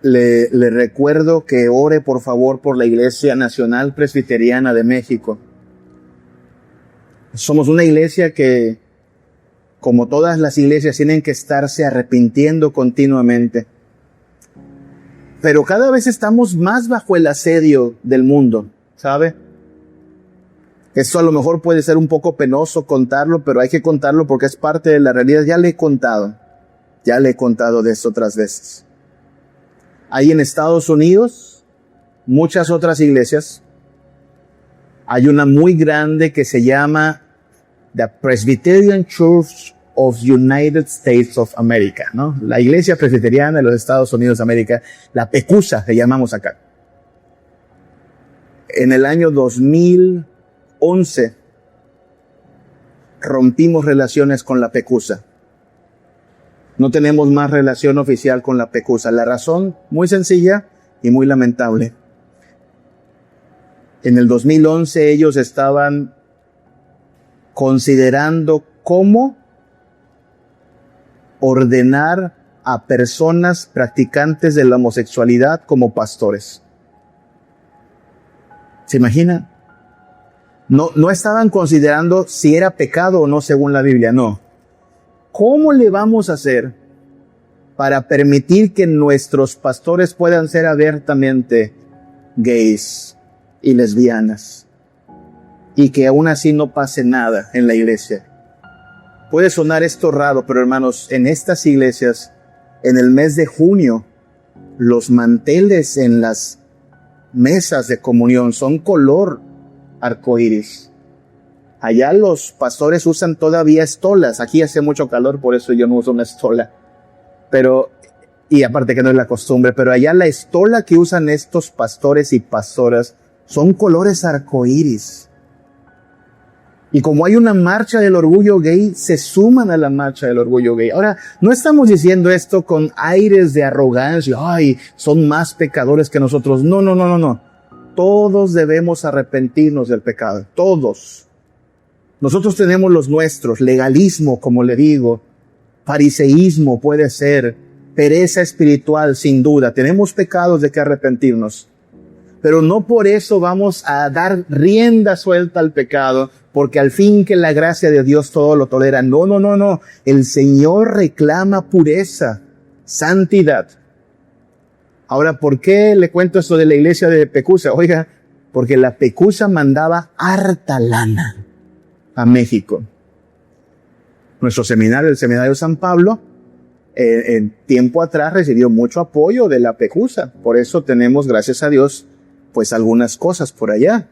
Le recuerdo que ore por favor por la Iglesia Nacional Presbiteriana de México. Somos una iglesia que, como todas las iglesias, tienen que estarse arrepintiendo continuamente. Pero cada vez estamos más bajo el asedio del mundo, ¿sabe? Esto a lo mejor puede ser un poco penoso contarlo, pero hay que contarlo porque es parte de la realidad. Ya le he contado de esto otras veces. Hay en Estados Unidos muchas otras iglesias. Hay una muy grande que se llama The Presbyterian Church of United States of America, ¿no? La iglesia presbiteriana de los Estados Unidos de América, la PECUSA, le llamamos acá. En el año 2011 rompimos relaciones con la PECUSA. No tenemos más relación oficial con la PECUSA. La razón, muy sencilla y muy lamentable. En el 2011 ellos estaban considerando cómo ordenar a personas practicantes de la homosexualidad como pastores. ¿Se imagina? No estaban considerando si era pecado o no según la Biblia, no. ¿Cómo le vamos a hacer para permitir que nuestros pastores puedan ser abiertamente gays y lesbianas y que aún así no pase nada en la iglesia? Puede sonar esto raro, pero hermanos, en estas iglesias, en el mes de junio, los manteles en las mesas de comunión son color arcoíris. Allá los pastores usan todavía estolas. Aquí hace mucho calor, por eso yo no uso una estola. Y aparte que no es la costumbre, pero allá la estola que usan estos pastores y pastoras son colores arcoíris. Y como hay una marcha del orgullo gay, se suman a la marcha del orgullo gay. Ahora, no estamos diciendo esto con aires de arrogancia. Ay, son más pecadores que nosotros. No. Todos debemos arrepentirnos del pecado. Todos. Nosotros tenemos los nuestros, legalismo, como le digo, fariseísmo puede ser, pereza espiritual, sin duda. Tenemos pecados de que arrepentirnos. Pero no por eso vamos a dar rienda suelta al pecado, porque al fin que la gracia de Dios todo lo tolera. No. El Señor reclama pureza, santidad. Ahora, ¿por qué le cuento esto de la iglesia de Pecusa? Oiga, porque la Pecusa mandaba harta lana a México. Nuestro seminario, el Seminario San Pablo, en tiempo atrás recibió mucho apoyo de la Pecusa. Por eso tenemos, gracias a Dios, pues algunas cosas por allá.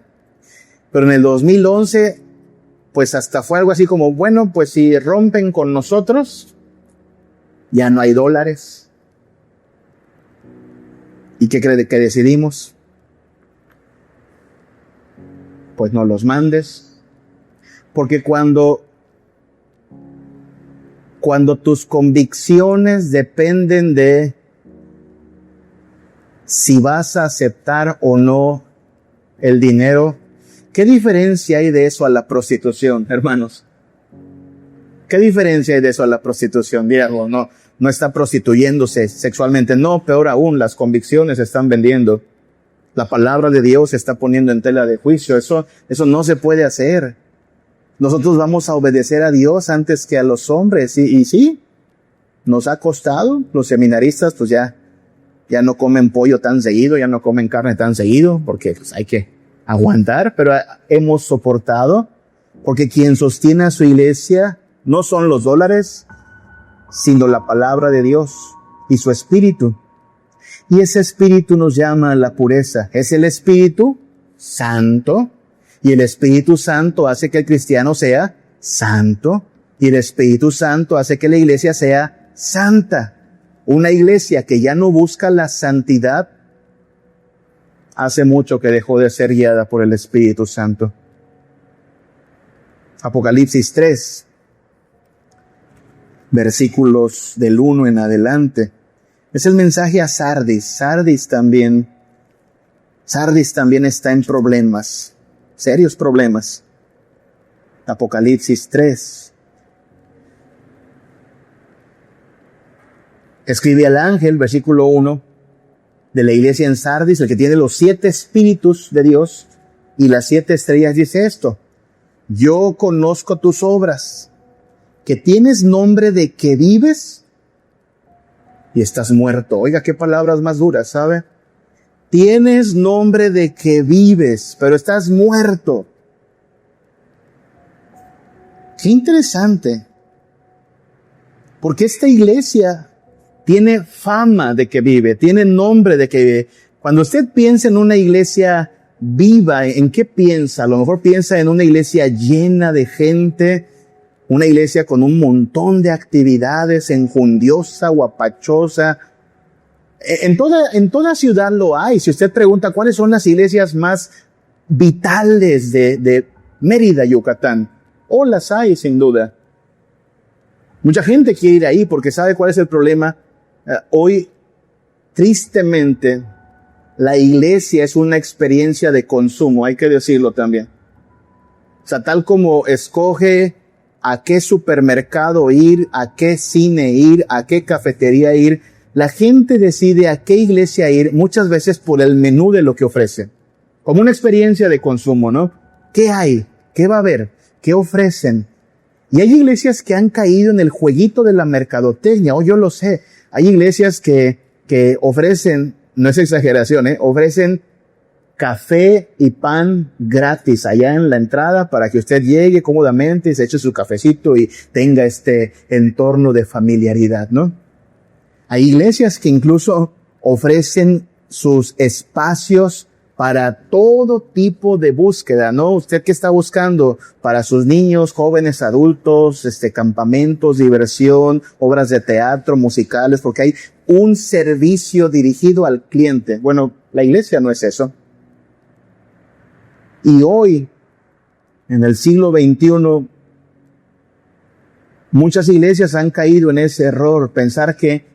Pero en el 2011, pues hasta fue algo así como, bueno, pues si rompen con nosotros, ya no hay dólares. ¿Y qué cree que decidimos? Pues no los mandes. Porque cuando tus convicciones dependen de si vas a aceptar o no el dinero, ¿qué diferencia hay de eso a la prostitución, hermanos? ¿Qué diferencia hay de eso a la prostitución? Digo, no está prostituyéndose sexualmente. No, peor aún, las convicciones se están vendiendo. La palabra de Dios se está poniendo en tela de juicio. Eso no se puede hacer. Nosotros vamos a obedecer a Dios antes que a los hombres. Y sí, nos ha costado. Los seminaristas pues ya no comen pollo tan seguido, ya no comen carne tan seguido, porque pues, hay que aguantar, pero hemos soportado, porque quien sostiene a su iglesia no son los dólares, sino la palabra de Dios y su Espíritu. Y ese Espíritu nos llama a la pureza. Es el Espíritu Santo, y el Espíritu Santo hace que el cristiano sea santo, y el Espíritu Santo hace que la iglesia sea santa. Una iglesia que ya no busca la santidad, hace mucho que dejó de ser guiada por el Espíritu Santo. Apocalipsis 3, versículos del 1 en adelante. Es el mensaje a Sardis. Sardis también está en problemas, serios problemas. Apocalipsis 3. Escribe al ángel, versículo 1, de la iglesia en Sardis, el que tiene los 7 espíritus de Dios y las 7 estrellas, dice esto: yo conozco tus obras, que tienes nombre de que vives y estás muerto. Oiga, qué palabras más duras, ¿sabe? Tienes nombre de que vives, pero estás muerto. Qué interesante. Porque esta iglesia tiene fama de que vive, tiene nombre de que vive. Cuando usted piensa en una iglesia viva, ¿en qué piensa? A lo mejor piensa en una iglesia llena de gente, una iglesia con un montón de actividades, enjundiosa, guapachosa. En toda ciudad lo hay. Si usted pregunta cuáles son las iglesias más vitales de Mérida, Yucatán, las hay sin duda. Mucha gente quiere ir ahí porque sabe cuál es el problema. Hoy, tristemente, la iglesia es una experiencia de consumo, hay que decirlo también. O sea, tal como escoge a qué supermercado ir, a qué cine ir, a qué cafetería ir, la gente decide a qué iglesia ir muchas veces por el menú de lo que ofrecen. Como una experiencia de consumo, ¿no? ¿Qué hay? ¿Qué va a haber? ¿Qué ofrecen? Y hay iglesias que han caído en el jueguito de la mercadotecnia. Yo lo sé. Hay iglesias que ofrecen, no es exageración, ofrecen café y pan gratis allá en la entrada para que usted llegue cómodamente, se eche su cafecito y tenga este entorno de familiaridad, ¿no? Hay iglesias que incluso ofrecen sus espacios para todo tipo de búsqueda, ¿no? Usted que está buscando para sus niños, jóvenes, adultos, campamentos, diversión, obras de teatro, musicales, porque hay un servicio dirigido al cliente. Bueno, la iglesia no es eso. Y hoy, en el siglo XXI, muchas iglesias han caído en ese error, pensar que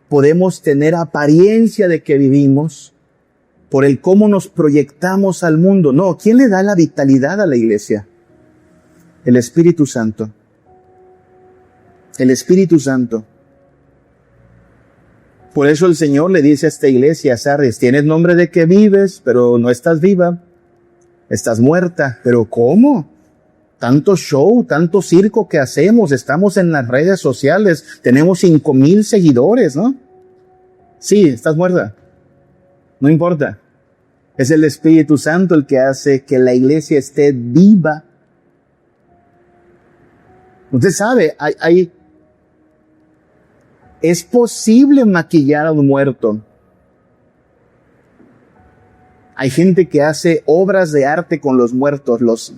podemos tener apariencia de que vivimos por el cómo nos proyectamos al mundo. No, ¿quién le da la vitalidad a la iglesia? El Espíritu Santo. El Espíritu Santo. Por eso el Señor le dice a esta iglesia, Sardis, tienes nombre de que vives, pero no estás viva. Estás muerta. ¿Pero cómo? Tanto show, tanto circo que hacemos, estamos en las redes sociales, tenemos 5,000 seguidores, ¿no? Sí, estás muerta. No importa. Es el Espíritu Santo el que hace que la iglesia esté viva. Usted sabe, es posible maquillar a un muerto. Hay gente que hace obras de arte con los muertos,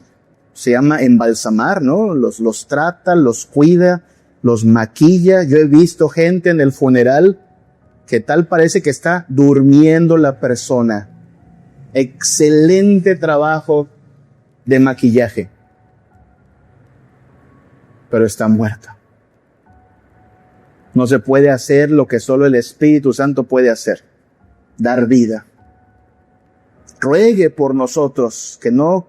se llama embalsamar, ¿no? Los trata, los cuida, los maquilla. Yo he visto gente en el funeral que tal parece que está durmiendo la persona. Excelente trabajo de maquillaje. Pero está muerta. No se puede hacer lo que solo el Espíritu Santo puede hacer. Dar vida. Ruegue por nosotros que no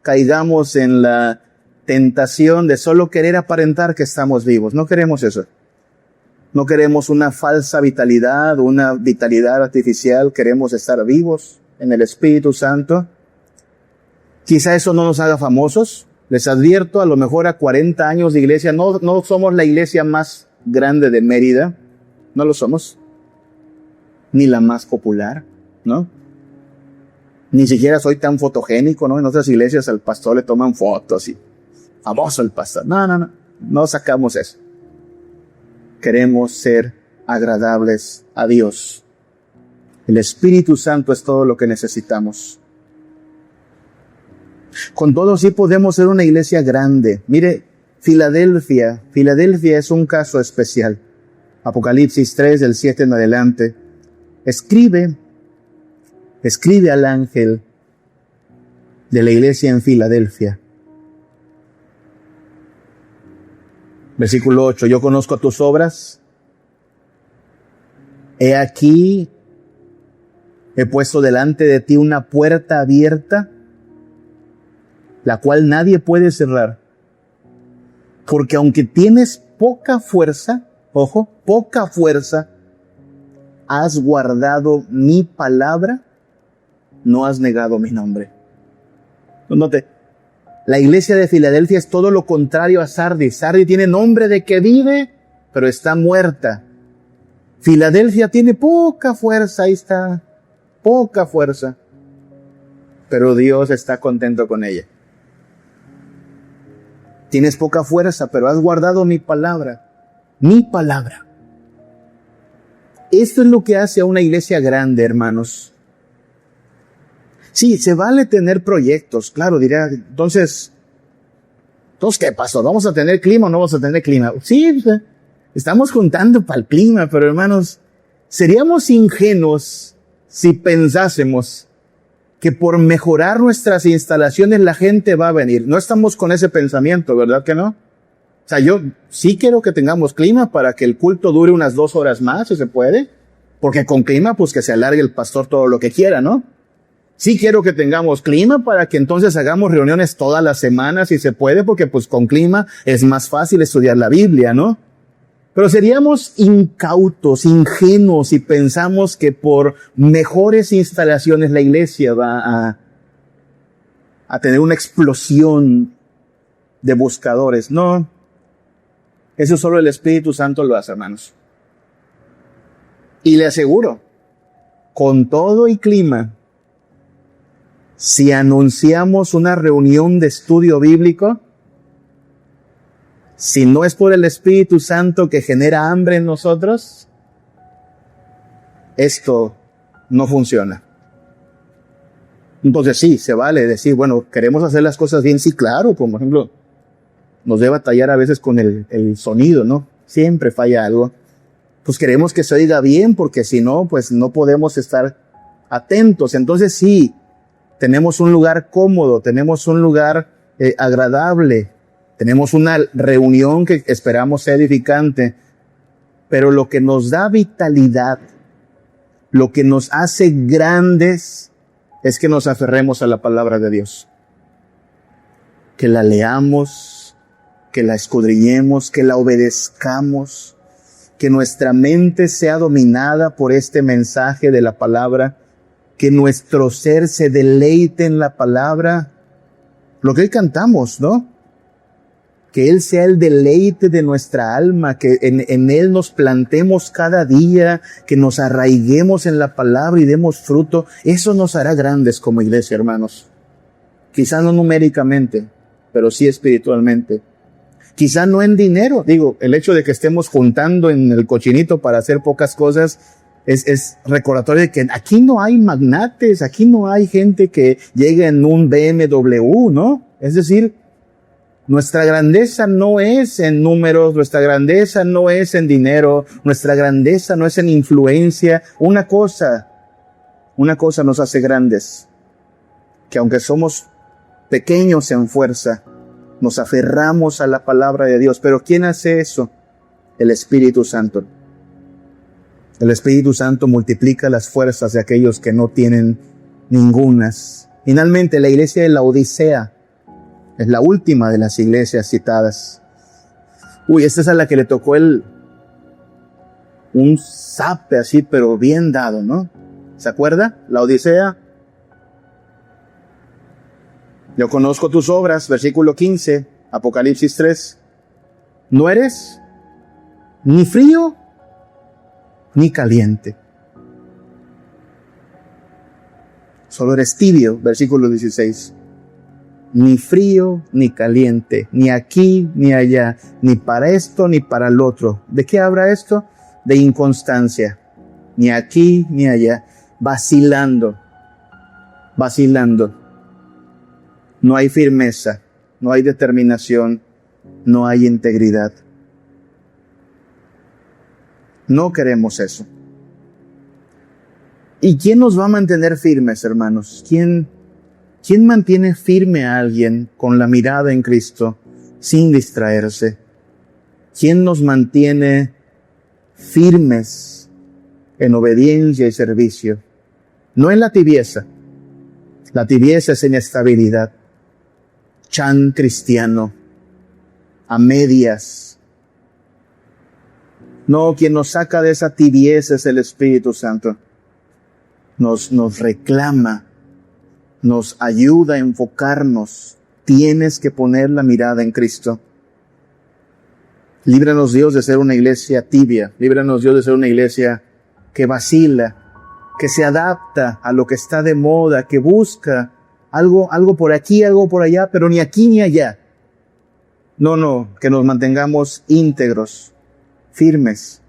caigamos en la tentación de solo querer aparentar que estamos vivos. No queremos eso. No queremos una falsa vitalidad, una vitalidad artificial. Queremos estar vivos en el Espíritu Santo. Quizá eso no nos haga famosos. Les advierto, a lo mejor a 40 años de iglesia, no somos la iglesia más grande de Mérida. No lo somos. Ni la más popular, ¿no? Ni siquiera soy tan fotogénico, ¿no? En otras iglesias al pastor le toman fotos y famoso el pastor. No sacamos eso. Queremos ser agradables a Dios. El Espíritu Santo es todo lo que necesitamos. Con todo sí podemos ser una iglesia grande. Mire, Filadelfia es un caso especial. Apocalipsis 3, del 7 en adelante. Escribe al ángel de la iglesia en Filadelfia. Versículo 8, yo conozco tus obras. He aquí, he puesto delante de ti una puerta abierta, la cual nadie puede cerrar. Porque aunque tienes poca fuerza, ojo, poca fuerza, has guardado mi palabra, no has negado mi nombre. Note, la iglesia de Filadelfia es todo lo contrario a Sardis. Sardis tiene nombre de que vive, pero está muerta. Filadelfia tiene poca fuerza, ahí está, poca fuerza. Pero Dios está contento con ella. Tienes poca fuerza, pero has guardado mi palabra. Mi palabra. Esto es lo que hace a una iglesia grande, hermanos. Sí, se vale tener proyectos, claro, dirá, entonces ¿qué pasó? ¿Vamos a tener clima o no vamos a tener clima? Sí, estamos juntando para el clima, pero hermanos, seríamos ingenuos si pensásemos que por mejorar nuestras instalaciones la gente va a venir. No estamos con ese pensamiento, ¿verdad que no? O sea, yo sí quiero que tengamos clima para que el culto dure unas 2 horas más, si se puede, porque con clima, pues que se alargue el pastor todo lo que quiera, ¿no? Sí quiero que tengamos clima para que entonces hagamos reuniones todas las semanas si se puede, porque pues con clima es más fácil estudiar la Biblia, ¿no? Pero seríamos incautos, ingenuos si pensamos que por mejores instalaciones la iglesia va a tener una explosión de buscadores. No, eso solo el Espíritu Santo lo hace, hermanos. Y le aseguro, con todo y clima, si anunciamos una reunión de estudio bíblico, si no es por el Espíritu Santo que genera hambre en nosotros, esto no funciona. Entonces sí, se vale decir, bueno, queremos hacer las cosas bien, sí, claro, como por ejemplo, nos debe batallar a veces con el sonido, ¿no? Siempre falla algo. Pues queremos que se oiga bien, porque si no, pues no podemos estar atentos. Entonces sí, tenemos un lugar cómodo, tenemos un lugar agradable, tenemos una reunión que esperamos sea edificante, pero lo que nos da vitalidad, lo que nos hace grandes, es que nos aferremos a la palabra de Dios. que la leamos, que la escudriñemos, que la obedezcamos, que nuestra mente sea dominada por este mensaje de la palabra, que nuestro ser se deleite en la palabra, lo que hoy cantamos, ¿no? Que Él sea el deleite de nuestra alma, que en Él nos plantemos cada día, que nos arraiguemos en la palabra y demos fruto. Eso nos hará grandes como iglesia, hermanos. Quizá no numéricamente, pero sí espiritualmente. Quizá no en dinero. Digo, el hecho de que estemos juntando en el cochinito para hacer pocas cosas es recordatorio de que aquí no hay magnates, aquí no hay gente que llegue en un BMW, ¿no? Es decir, nuestra grandeza no es en números, nuestra grandeza no es en dinero, nuestra grandeza no es en influencia. Una cosa nos hace grandes, que aunque somos pequeños en fuerza, nos aferramos a la palabra de Dios. Pero ¿quién hace eso? El Espíritu Santo. El Espíritu Santo multiplica las fuerzas de aquellos que no tienen ningunas. Finalmente, la iglesia de Laodicea es la última de las iglesias citadas. Esta es a la que le tocó un zape así, pero bien dado, ¿no? ¿Se acuerda? Laodicea. Yo conozco tus obras, versículo 15, Apocalipsis 3. No eres ni frío ni caliente. Solo eres tibio, versículo 16. Ni frío ni caliente, ni aquí ni allá, ni para esto ni para el otro. ¿De qué habla esto? De inconstancia. Ni aquí ni allá, vacilando. No hay firmeza, no hay determinación, no hay integridad. No queremos eso. ¿Y quién nos va a mantener firmes, hermanos? ¿Quién mantiene firme a alguien con la mirada en Cristo sin distraerse? ¿Quién nos mantiene firmes en obediencia y servicio? No en la tibieza. La tibieza es inestabilidad. Chan cristiano, a medias. No, quien nos saca de esa tibieza es el Espíritu Santo. Nos reclama, nos ayuda a enfocarnos. Tienes que poner la mirada en Cristo. Líbranos Dios de ser una iglesia tibia. Líbranos Dios de ser una iglesia que vacila, que se adapta a lo que está de moda, que busca algo por aquí, algo por allá, pero ni aquí ni allá. No, que nos mantengamos íntegros, firmes,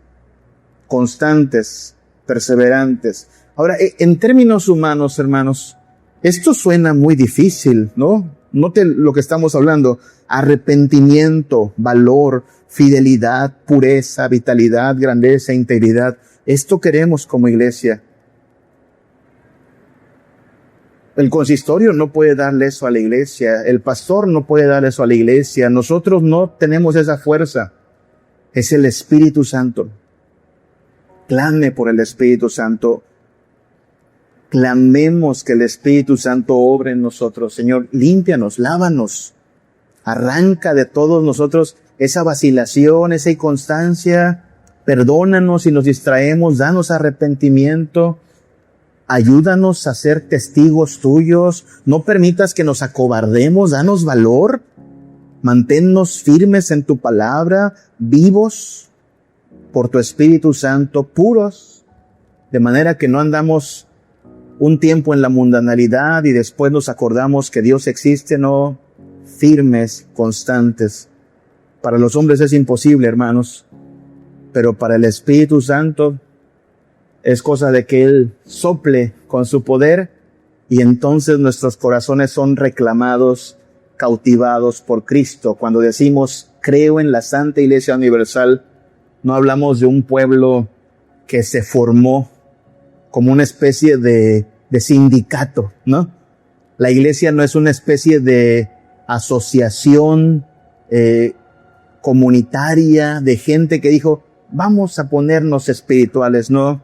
constantes, perseverantes. Ahora, en términos humanos, hermanos, esto suena muy difícil, ¿no? Note lo que estamos hablando: arrepentimiento, valor, fidelidad, pureza, vitalidad, grandeza, integridad. Esto queremos como iglesia. El consistorio no puede darle eso a la iglesia. El pastor no puede darle eso a la iglesia. Nosotros no tenemos esa fuerza. Es el Espíritu Santo. Clame por el Espíritu Santo. Clamemos que el Espíritu Santo obre en nosotros. Señor, límpianos, lávanos. Arranca de todos nosotros esa vacilación, esa inconstancia. Perdónanos si nos distraemos. Danos arrepentimiento. Ayúdanos a ser testigos tuyos. No permitas que nos acobardemos. Danos valor. Manténnos firmes en tu palabra, vivos por tu Espíritu Santo, puros, de manera que no andamos un tiempo en la mundanalidad y después nos acordamos que Dios existe. No, firmes, constantes. Para los hombres es imposible, hermanos, pero para el Espíritu Santo es cosa de que Él sople con su poder y entonces nuestros corazones son reclamados, cautivados por Cristo. Cuando decimos creo en la Santa Iglesia Universal, no hablamos de un pueblo que se formó como una especie de sindicato, ¿no? La iglesia no es una especie de asociación comunitaria de gente que dijo, vamos a ponernos espirituales. No,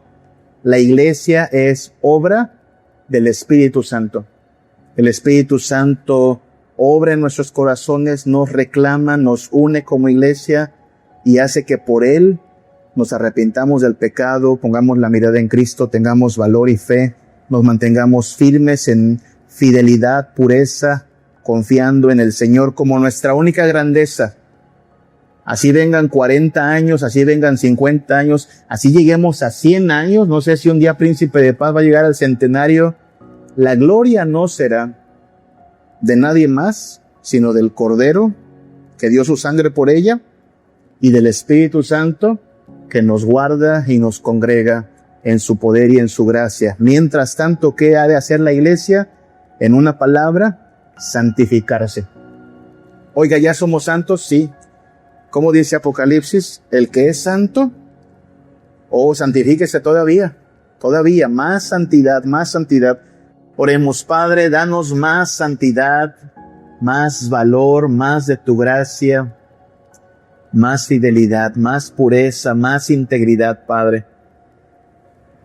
la iglesia es obra del Espíritu Santo. El Espíritu Santo obra en nuestros corazones, nos reclama, nos une como iglesia y hace que por Él nos arrepintamos del pecado, pongamos la mirada en Cristo, tengamos valor y fe, nos mantengamos firmes en fidelidad, pureza, confiando en el Señor como nuestra única grandeza. Así vengan 40 años, así vengan 50 años, así lleguemos a 100 años, no sé si un día Príncipe de Paz va a llegar al centenario. La gloria no será de nadie más, sino del Cordero, que dio su sangre por ella, y del Espíritu Santo, que nos guarda y nos congrega en su poder y en su gracia. Mientras tanto, ¿qué ha de hacer la iglesia? En una palabra, santificarse. Oiga, ¿ya somos santos? Sí. ¿Cómo dice Apocalipsis? El que es santo, santifíquese todavía, más santidad, más santidad. Oremos, Padre, danos más santidad, más valor, más de tu gracia, más fidelidad, más pureza, más integridad, Padre.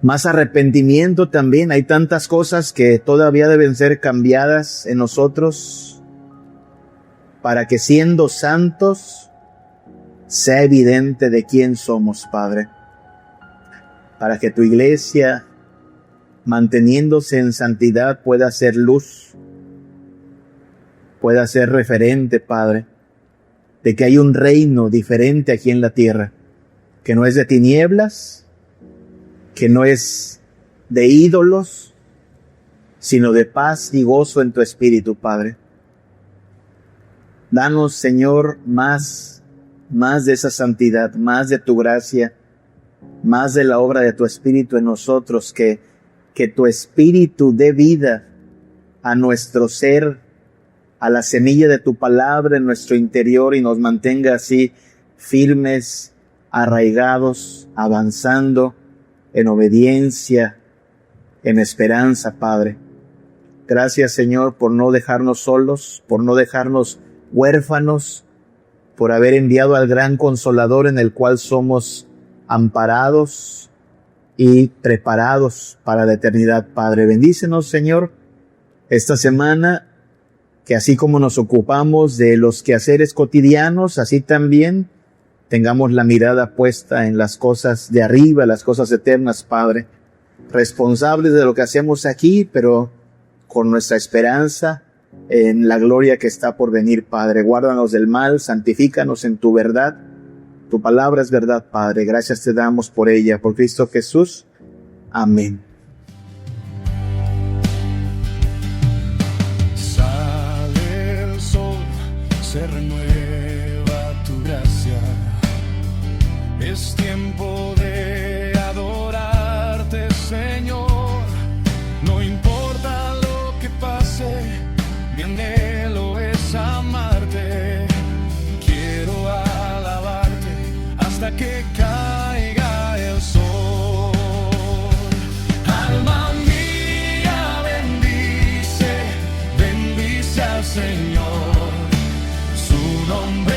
Más arrepentimiento también. Hay tantas cosas que todavía deben ser cambiadas en nosotros para que siendo santos sea evidente de quién somos, Padre. Para que tu iglesia, manteniéndose en santidad, pueda ser luz, pueda ser referente, Padre, de que hay un reino diferente aquí en la tierra, que no es de tinieblas, que no es de ídolos, sino de paz y gozo en tu espíritu, Padre. Danos, Señor, más de esa santidad, más de tu gracia, más de la obra de tu Espíritu en nosotros, que tu Espíritu dé vida a nuestro ser, a la semilla de tu palabra en nuestro interior y nos mantenga así firmes, arraigados, avanzando en obediencia, en esperanza, Padre. Gracias, Señor, por no dejarnos solos, por no dejarnos huérfanos, por haber enviado al gran Consolador en el cual somos amparados y preparados para la eternidad, Padre. Bendícenos, Señor, esta semana, que así como nos ocupamos de los quehaceres cotidianos, así también tengamos la mirada puesta en las cosas de arriba, las cosas eternas, Padre. Responsables de lo que hacemos aquí, pero con nuestra esperanza en la gloria que está por venir, Padre. Guárdanos del mal, santifícanos en tu verdad. Tu palabra es verdad, Padre. Gracias te damos por ella, por Cristo Jesús. Amén. Sale el sol, se renueva tu gracia. Es tiempo de adorarte, Señor. No importa lo que pase, mi anhelo es amarte. Quiero alabarte hasta que caiga el sol. Alma mía, bendice, bendice al Señor. Su nombre